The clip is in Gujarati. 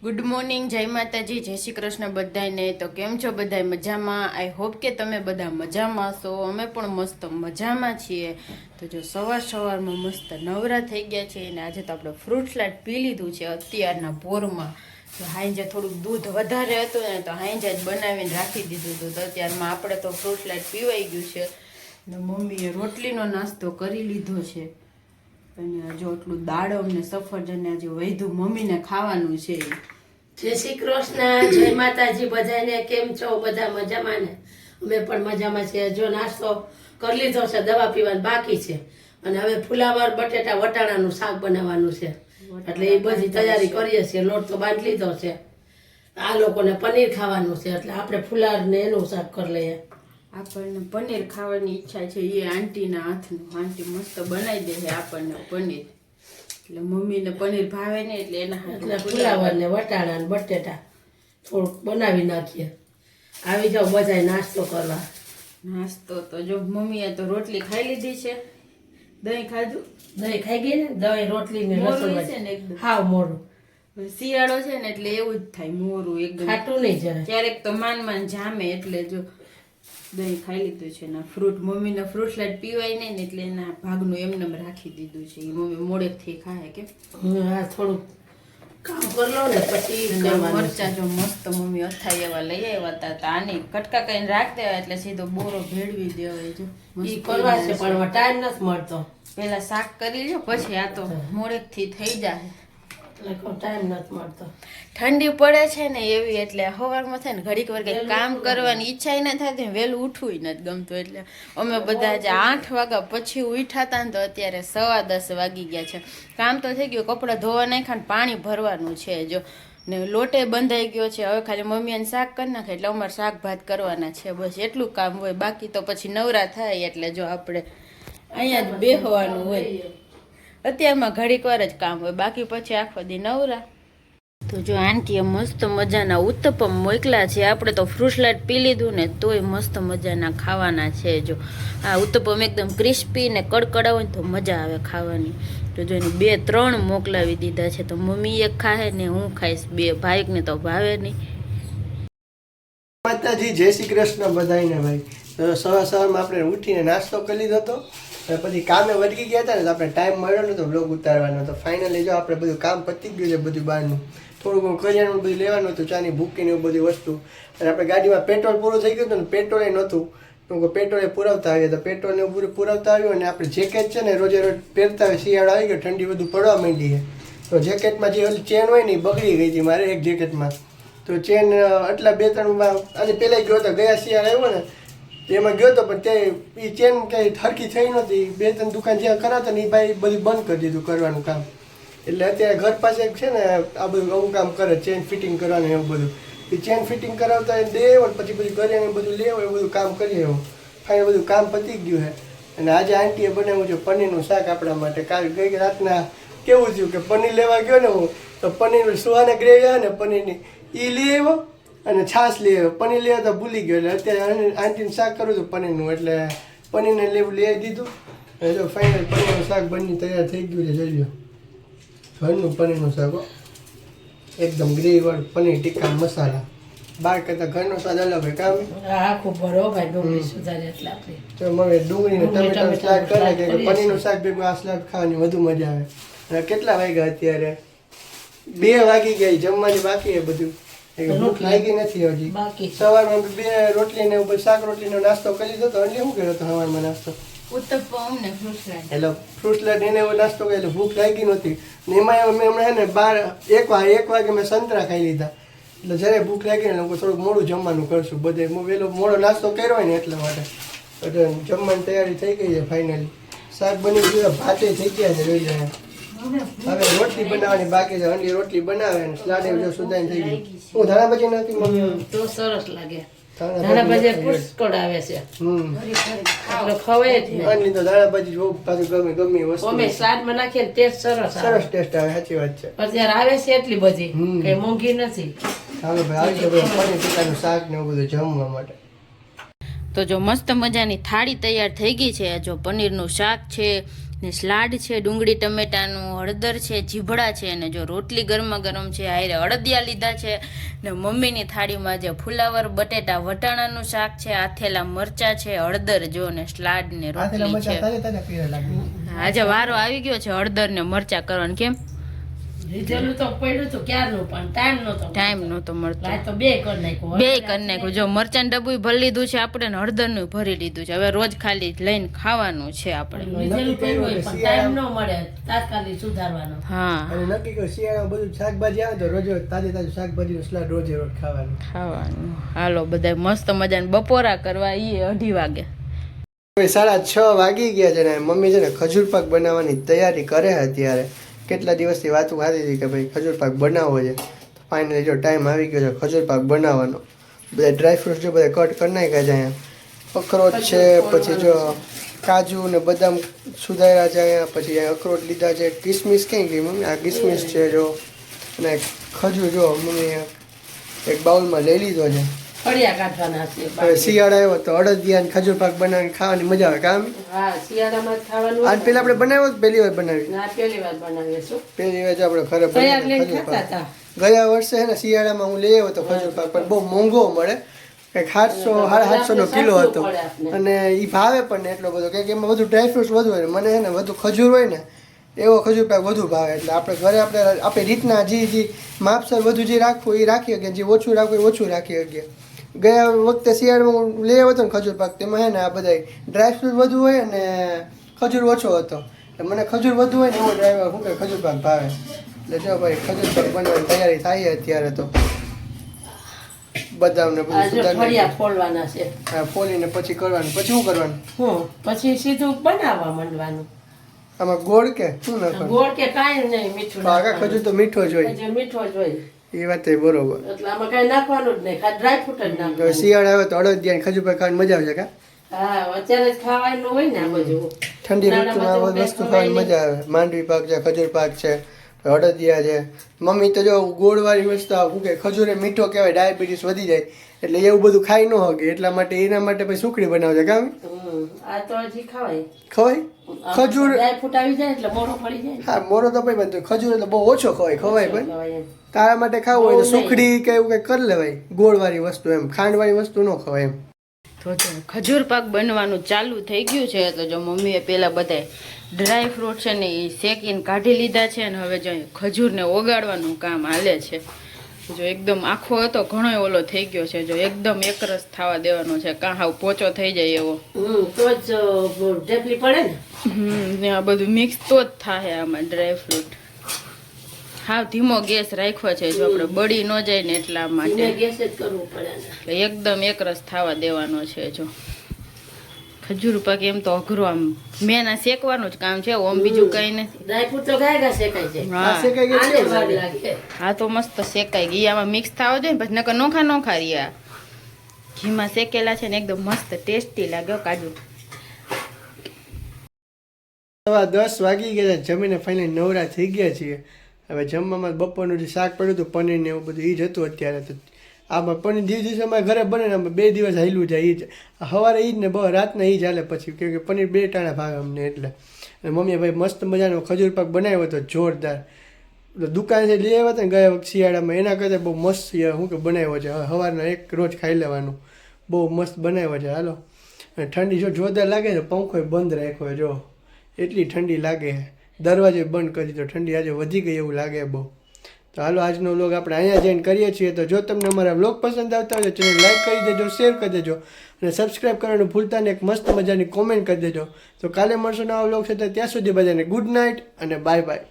ગુડ મોર્નિંગ, જય માતાજી, જય શ્રી કૃષ્ણ બધાને. તો કેમ છો બધા? મજામાં? આઈ હોપ કે તમે બધા મજામાં છો. અમે પણ મસ્ત મજામાં છીએ. તો જો સવારમાં મસ્ત નવરા થઈ ગયા છે અને આજે તો આપણે ફ્રૂટ સલાડ પી લીધું છે અત્યારના પોરમાં. તો હાંજે થોડુંક દૂધ વધારે હતું ને તો હાંજે જ બનાવીને રાખી દીધું હતું. તો અત્યારમાં આપણે તો ફ્રૂટ સલાડ પીવાઈ ગયું છે ને મમ્મીએ રોટલીનો નાસ્તો કરી લીધો છે. અને જો એટલું દાડમ ને સફરજન ને આજે વૈધું મમ્મીને ખાવાનું છે. જય શ્રી કૃષ્ણ, જય માતાજી બધાને. કેમ છો? બધા મજામાં ને? અમે પણ મજામાં છીએ. જો નાસ્તો કરી લીધો છે, દવા પીવાની બાકી છે અને હવે ફુલાવર બટેટા વટાણાનું શાક બનાવવાનું છે. એટલે એ બધી તૈયારી કરીએ છીએ. લોટ તો બાંધી લીધો છે. આ લોકોને પનીર ખાવાનું છે એટલે આપણે ફુલાવર ને એનું શાક કરી લઈએ. આપણને પનીર ખાવાની ઈચ્છા છે, એ આંટીના હાથનું. આંટી મસ્ત બનાવી દે છે આપણને પનીર. એટલે મમ્મીને પનીર ભાવે ને એટલે એના એટલે ફુલાવર ને વટાણા ને બટેટા થોડુંક બનાવી નાખીએ. આવી જાઓ બધાય નાસ્તો કરવા. નાસ્તો તો જો મમ્મીએ તો રોટલી ખાઈ લીધી છે. દહીં ખાધું? દહીં ખાઈ ગઈ ને? દહીં રોટલી ને મોરું છે ને એકદમ હાવ મોરું. શિયાળો છે ને એટલે એવું જ થાય, મોરું એકદમ. ખાટું નહીં જરા. ક્યારેક તો માન જામે એટલે જો દહીં ખાઈ લીધું છે ને ફ્રૂટ. મમ્મીને ફ્રૂટ સલાડ પીવાય નહીં ને એટલે એના ભાગનું એમને રાખી દીધું છે. એ મમ્મી મોડેકથી ખાય કે હા, થોડુંક કામ કરી લો ને પછી મરચા જો મસ્ત મમ્મી અથાઈ એવા લઈ આવ્યા હતા. તો આની કટકા કરીને રાખ દેવા એટલે સીધો બોરો ભેળવી દેવાય. જો ઈ કરવા છે પણ ટાઈમ નથી મળતો. પેલા શાક કરી લ્યો પછી આ તો મોડેકથી થઈ જાય એટલે ટાઈમ નથી મળતો. ઠંડી પડે છે ને એવી એટલે સવારમાં થાય ને ઘડીક વાર કંઈક કામ કરવાની ઈચ્છા ન થતી, વહેલું ઉઠવું નથી ગમતું. એટલે અમે બધા આજે 8 વાગ્યા પછી ઉઠ્યા હતા ને તો અત્યારે 10:15 વાગી ગયા છે. કામ તો થઈ ગયું, કપડાં ધોવા નાખ્યા ને પાણી ભરવાનું છે જો, ને લોટે બંધાઈ ગયો છે. હવે ખાલી મમ્મીને શાક કરી નાખે એટલે અમારે શાક ભાત કરવાના છે, બસ એટલું કામ હોય. બાકી તો પછી નવરા થાય એટલે જો આપણે અહીંયા જ બેસવાનું હોય. અત્યારમાં ઘડીક વાર જ કામ હોય, બાકી પછી આખો દી નવરા. તો જો આંટીએ મસ્ત મજાના ઉત્તપમ મોકલા છે. આપણે તો ફ્રૂટ સલાડ પી લીધું ને તોય મસ્ત મજાના ખાવાના છે. જો આ ઉત્તપમ એકદમ ક્રિસ્પી ને કડકડા હોય ને તો મજા આવે ખાવાની. તો જો એને 2-3 મોકલાવી દીધા છે. તો મમ્મી એક ખાહે ને હું ખાઈશ 2. ભાઈને તો ભાવે નહીં. માતાજી, જય શ્રી કૃષ્ણ બધાને. ભાઈ તો સવારમાં આપણે ઉઠીને નાસ્તો કરી લીધો હતો. પછી કામે વળગી ગયા હતા ને તો આપણે ટાઈમ મળ્યો નતો બ્લોગ ઉતારવાનો. તો ફાઇનલી જો આપણે બધું કામ પતી ગયું છે, બધું બહારનું થોડું ઘણું કરિયાણું બધું લેવાનું હતું, ચાની ભૂકીને એવું બધી વસ્તુ. અને આપણે ગાડીમાં પેટ્રોલ પૂરું થઈ ગયું હતું ને પેટ્રોલ એ નહોતું, તો પેટ્રોલ પૂરાવતા આવ્યા. તો પેટ્રોલ ને પૂરું પૂરાવતા આવ્યું અને આપણે જેકેટ છે ને રોજે રોજ પહેરતા હોય, શિયાળો આવી ગયો, ઠંડી બધું પડવા માંડી છે. તો જેકેટમાં જે ઓલી ચેન હોય ને એ બગડી ગઈ હતી મારે એક જેકેટમાં. તો ચેન આટલા 2-3 અને પહેલાં ગયો હતો, ગયા શિયાળો આવ્યો ને એમાં ગયો હતો પણ તે એ ચેન કંઈ હરખી થઈ નહોતી. 2-3 દુકાન જ્યાં કરાતા ને એ ભાઈ બધું બંધ કરી દીધું કરવાનું કામ. એટલે અત્યારે ઘર પાસે છે ને આ બધું આવું કામ કરે, ચેન ફિટિંગ કરવાનું એવું બધું. એ ચેન ફિટિંગ કરાવતા દે પછી બધું કરીને બધું લેવું એવું બધું કામ કરીએ. એવું ફાઇનલ બધું કામ પતી ગયું છે. અને આજે આંટીએ બનાવ્યું છે પનીરનું શાક આપણા માટે. કાલ ગઈ રાતના કેવું થયું કે પનીર લેવા ગયો ને હું તો પનીર સુહાને ગ્રેવી આવે ને પનીરની એ લઈ આવ્યો અને છાશ લઈ આવ્યો. પનીર લેવા તો ભૂલી ગયો એટલે અત્યારે આંટીને શાક કરું છું પનીરનું, એટલે પનીરને લેવું લઈ દીધું. અને જો ફાઇનલ પનીરનું શાક બની તૈયાર થઈ ગયું છે. જોઈ લો ઘરનું પનીરનું શાક, એકદમ ગ્રેવીવાળું પનીર ટીક્કા મસાલા. બહાર કરતાં ઘરનો સ્વાદ અલગ હોય. કામ આખું ભરો ભાઈ ડુંગળી સુધારે એટલે આપણે તો મને ડુંગળી ને ટમેટાનું શાક કરે કે પનીરનું શાક ભેગું આ શાક ખાવાની વધુ મજા આવે. અને કેટલા વાગ્યા અત્યારે? 2 વાગી ગયા, જમવાની બાકી છે બધું. ભૂખ લાગી નથી હજી. સવારમાં 2 રોટલી ને શાક રોટલીનો નાસ્તો કરી લીધો તો. એટલે શું કર્યો હતો સવારમાં નાસ્તો? ઉત્તપમ ને ફ્રૂટ સલાડ. એટલે ફ્રૂટ સલાડ એને એવો નાસ્તો કર્યો એટલે ભૂખ લાગી નહોતી. ને એમાં મેં હમણાં છે ને 1 વાગે મેં સંતરા ખાઈ લીધા. એટલે જ્યારે ભૂખ લાગી ને થોડુંક મોડું જમવાનું કરશું બધે. હું વહેલો મોડો નાસ્તો કર્યો હોય ને એટલા માટે. એટલે જમવાની તૈયારી થઈ ગઈ છે ફાઇનલી. શાક બની ગયું, ભાતે થઈ ગયા છે. જોઈ જાય હવે રોટલી બનાવવાની બાકી છે. અંડી રોટલી બનાવે ને સલાડ જો સુધાઈને થઈ ગયું. હું ધાણા ભાજી નથી મમ્મી તો સરસ લાગે. ધાણા ભાજી પુષ્કળ આવે છે. એટલે ખવાય જ નહીં. અંડી તો ધાણા ભાજી જો પાછું ગમે વસ્તુ અમે સ્લાડમાં નાખીએ ને ટેસ્ટ સરસ આવે. સરસ ટેસ્ટ આવે. સાચી વાત છે. અત્યારે આવે છે એટલી બધી કઈ મોંઘી નથી. ચાલો ભાઈ આવી જાવ પનીર ટીક્કાનું શાક ને એવું બધું જમવા માટે. તો જો મસ્ત મજાની થાળી તૈયાર થઈ ગઈ છે. જો પનીરનું શાક છે, ને સલાડ છે, ડુંગળી ટમેટાનું, હળદર છે, જીભડા છે, અને જો રોટલી ગરમા ગરમ છે, હારે અડદિયા લીધા છે, ને મમ્મીની થાળીમાં જે ફુલાવર બટેટા વટાણાનું શાક છે, આથેલા મરચા છે, હળદર જો ને સલાડ ને રોટલી છે. આજે વારો આવી ગયો છે હળદર ને મરચા કરવાનો. કેમ લીધેલું તો પડ્યું હતું ક્યારનું, પણ ટાઈમ નહોતો મળતો. તો બે કરી નાખ્યું. બે કરી નાખ્યું. જો મરચાં ડબ્બુય ભરી લીધું છે આપણે, ને હળદરનું ભરી લીધું છે. હવે રોજ ખાલી લઈને ખાવાનું છે આપણે. લીધેલું પડ્યું હોય પણ ટાઈમ ન મળે તાત્કાલિક સુધારવાનો. હા, અને નક્કી કર્યું શિયાળામાં બધું શાકભાજી આવે તો રોજ તાજે તાજું શાકભાજીનું સલાડ રોજે રોજ ખાવાનું. હાલો બધા મસ્ત મજાને બપોરા કરવા. ઈ 2:30 વાગે. 6:30 વાગી ગયા છે ને મમ્મી છે ને ખજૂર પાક બનાવવાની તૈયારી કરે છે અત્યારે. કેટલા દિવસથી વાતો ખાતી હતી કે ભાઈ ખજૂર પાક બનાવવો છે. ફાઇનલી જો ટાઈમ આવી ગયો છે ખજૂર પાક બનાવવાનો. બધા ડ્રાયફ્રૂટ્સ જો બધા કટ કરી નાખ્યા છે અહીંયા. અખરોટ છે, પછી જો કાજુ ને બદામ સુધાર્યા છે અહીંયા, પછી અહીંયા અખરોટ લીધા છે. કિસમિસ ક્યાં ગઈ મમ્મી? આ કિસમિસ છે જો, અને ખજૂર જો મમ્મી એક બાઉલમાં લઈ લીધો છે. ફળિયા કાઢવાના છે. હવે શિયાળા આવ્યો તો અડદિયા ને ખજૂર પાક બનાવીને ખાવાની મજા આવે. કામ હા, શિયાળામાં ખાવાનું. આજ પેલા આપણે બનાવ્યો તો પહેલી વાર બનાવી. ના, પહેલી વાર બનાવીએ છું. પહેલી વાર આપણે ઘરે તૈયાર લઈને ખજૂર ખાતા પાક. હતા. ગયા વર્ષે હે ને શિયાળામાં હું લઈ આવ્યો તો ખજૂર પાક, પણ બહુ મોંઘો મળે. કંઈક 700-750 નો કિલો હતો. અને એ ભાવે પણ ને એટલો બધો, કે એમાં બધું ડ્રાયફ્રૂટ્સ વધુ હોય. મને છે ને વધુ ખજૂર હોય ને એવો ખજૂર પાક વધુ ભાવે. એટલે આપણે ઘરે આપણી રીતના જે માપસર વધુ જે રાખવું એ રાખી શકીએ, જે ઓછું રાખવું એ ઓછું રાખી શકીએ. ગયા વખતે શિયાળામાં હું લઈ આવ્યો હતો ને ખજૂર પાક, તેમાં હે ને આ બધા ડ્રાયફ્રૂટ વધુ હોય અને ખજૂર ઓછો હતો. એટલે મને ખજૂર વધુ હોય ને એવો ડ્રાઈવર શું કે ખજૂર પાક ભાવે. એટલે જો ભાઈ ખજૂર પાક બનાવવાની તૈયારી થાય અત્યારે તો. બદામ ને બધું ફળિયા ફોડવાના છે. ફોલીને પછી કરવાનું. પછી શું કરવાનું? પછી સીધું બનાવવા માંડવાનું. આમાં ગોળ કે શું નાખવાનું? ગોળ કે કાંઈ નહીં, મીઠું. આગા ખજૂર તો મીઠો જ હોય. મીઠો જ હોય. એ વાત બરોબર. એટલે આમાં કાંઈ નાખવાનું જ નહીં, ખાલી ડ્રાયફ્રૂટ જ નાખવાનું. શિયાળા આવે તો અડદિયા ખજૂર પાક ખાવાની મજા આવે છે કા? હા, અત્યારે જ ખાવાનું હોય ને આ બધું. ઠંડી ઋતુમાં આ બધી વસ્તુ ખાવાની મજા આવે. માંડવી પાક છે, ખજૂર પાક છે, અડદિયા છે. મમ્મી તો જો ગોળવાળી વસ્તુ શું કે ખજૂરે મીઠો કહેવાય, ડાયાબિટીસ વધી જાય એટલે એવું બધું ખાઈ ન શકે. એટલા માટે એના માટે પછી સુખડી બનાવજે કામ. આ તો હજી ખવાય. ખવાય ખજૂર ડ્રાયફ્રૂટ આવી જાય એટલે મોરો પડી જાય. હા, મોરો તો ભાઈ બધું ખજૂર એટલે બહુ ઓછો ખવાય પણ તારા માટે ખાવું હોય તો સુખડી કે એવું કંઈ કરી લેવાય. ગોળવાળી વસ્તુ એમ, ખાંડવાળી વસ્તુ ન ખવાય એમ. તો ખજૂર પાક બનવાનું ચાલુ થઈ ગયું છે. તો જો મમ્મીએ પેલા બધા ડ્રાય ફ્રૂટ છે ને એ શેકીને કાઢી લીધા છે, અને હવે જો ખજૂરને ઓગાળવાનું કામ હાલે છે. જો એકદમ આખો હતો ઘણો ઓલો થઈ ગયો છે. જો એકદમ એકરસ થવા દેવાનો છે, કાં હાવ પોચો થઈ જાય એવો. તો જ ઢેફલી પડે ને આ બધું મિક્સ તો જ થાય આમાં ડ્રાય ફ્રૂટ. હાવ ધીમો ગેસ રાખ્યો છે, જો આપણે બળી ન જાય ને એટલા માટે ગેસ જ કરવું પડે. એકદમ એકરસ થવા દેવાનો છે. જો ખજૂર પાક એમ તો અઘરો, આમ મેં શેકવાનું જ કામ છે, ઓમ બીજું કઈ નથી. ડ્રાયફ્રૂટ તો ગાયગા શેકાય છે. હા તો મસ્ત શેકાઈ ગઈ. આમાં મિક્સ થવા જોઈએ ને પછી નકર નોખા રહ્યા. ઘીમાં શેકેલા છે ને એકદમ મસ્ત ટેસ્ટી લાગ્યો કાજુ. 10 વાગી ગયા, જમીને ફાઇનલી નવરા થઈ ગયા છીએ. હવે જમવામાં બપોરનું જે શાક પડ્યું હતું પનીર ને એવું બધું એ જ હતું અત્યારે. તો આમાં પનીર દિવસે અમારે ઘરે બને ને 2 દિવસ હાલ્યું જાય. એ જ સવારે એ જ ને રાતના એ જ હાલે પછી, કેમ કે પનીર 2 ટાણા ભાવે અમને. એટલે મમ્મીએ ભાઈ મસ્ત મજાનો ખજૂર પાક બનાવ્યો હતો જોરદાર. દુકાનેથી લઈ આવ્યા હતા ને ગયા વખત શિયાળામાં, એના કરતાં બહુ મસ્ત શું કે બનાવ્યો છે. હવે સવારના એક રોજ ખાઈ લેવાનું, બહુ મસ્ત બનાવ્યો છે. હાલો, ઠંડી જો જોરદાર લાગે ને, પંખો બંધ રાખ્યો જો, એટલી ઠંડી લાગે. દરવાજો બંધ કરી દીધો, ઠંડી આજે વધી ગઈ એવું લાગે બહુ. તો હાલો આજનો વ્લોગ આપણે અહીંયા જઈને કરીએ છીએ. તો જો તમને અમારા વ્લોગ પસંદ આવતા હોય તો ચેનલ લાઈક કરી દેજો, શેર કરી દેજો, અને સબસ્ક્રાઈબ કરવાનું ભૂલતા ને એક મસ્ત મજાની કોમેન્ટ કરી દેજો. તો કાલે મળશું નવા વ્લોગ સાથે. ત્યાં સુધી બધાને ગુડ નાઇટ અને બાય બાય.